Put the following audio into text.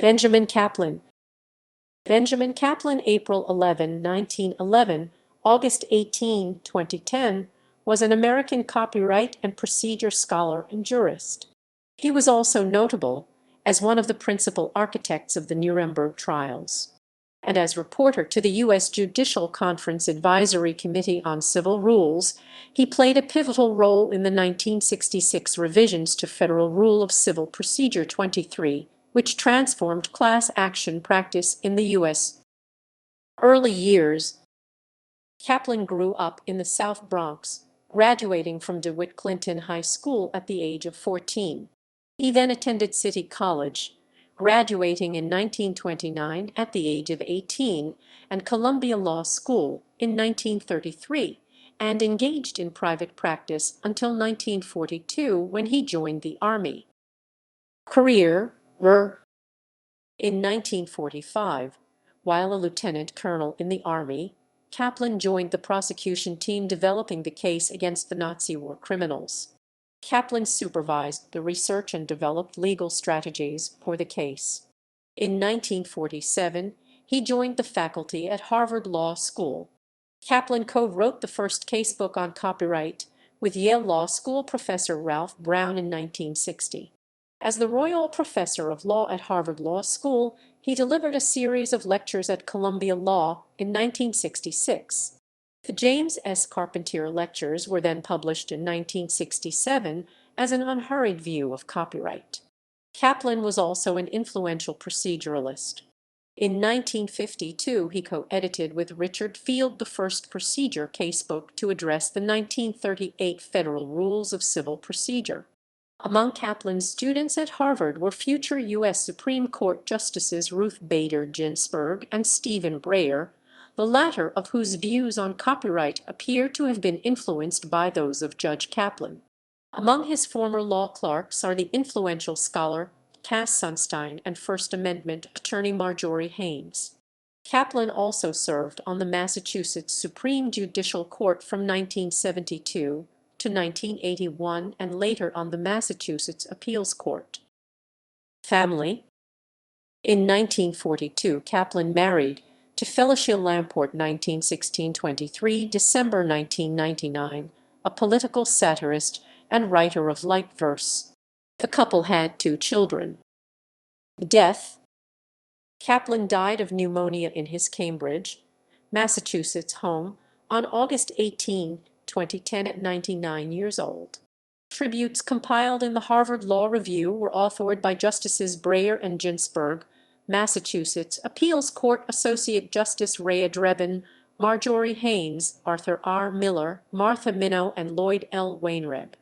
Benjamin Kaplan. Benjamin Kaplan, April 11, 1911, August 18, 2010, was an American copyright and procedure scholar and jurist. He was also notable as one of the principal architects of the Nuremberg trials, and as reporter to the U.S. Judicial Conference Advisory Committee on Civil Rules, he played a pivotal role in the 1966 revisions to Federal Rule of Civil Procedure 23, which transformed class action practice in the U.S. Early years. Kaplan grew up in the South Bronx, graduating from DeWitt Clinton High School at the age of 14. He then attended City College, graduating in 1929 at the age of 18, and Columbia Law School in 1933, and engaged in private practice until 1942 when he joined the Army. Career. In 1945, while a lieutenant colonel in the Army, Kaplan joined the prosecution team developing the case against the Nazi war criminals. Kaplan supervised the research and developed legal strategies for the case. In 1947, he joined the faculty at Harvard Law School. Kaplan co-wrote the first casebook on copyright with Yale Law School professor Ralph Brown in 1960. As the Royal Professor of Law at Harvard Law School, he delivered a series of lectures at Columbia Law in 1966. The James S. Carpentier Lectures were then published in 1967 as an unhurried view of copyright. Kaplan was also an influential proceduralist. In 1952, he co-edited with Richard Field the first procedure casebook to address the 1938 Federal Rules of Civil Procedure. Among Kaplan's students at Harvard were future U.S. Supreme Court Justices Ruth Bader Ginsburg and Stephen Breyer, the latter of whose views on copyright appear to have been influenced by those of Judge Kaplan. Among his former law clerks are the influential scholar Cass Sunstein and First Amendment attorney Marjorie Haynes. Kaplan also served on the Massachusetts Supreme Judicial Court from 1972 to 1981 and later on the Massachusetts Appeals Court. Family. In 1942, Kaplan married to Felicia Lamport 1916-23, December 1999, a political satirist and writer of light verse. The couple had 2 children. Death. Kaplan died of pneumonia in his Cambridge, Massachusetts home on August 18, 2010 at 99 years old. Tributes compiled in the Harvard Law Review were authored by Justices Breyer and Ginsburg, Massachusetts Appeals Court Associate Justice Rhea Drebin, Marjorie Haynes, Arthur R. Miller, Martha Minow, and Lloyd L. Wainwright.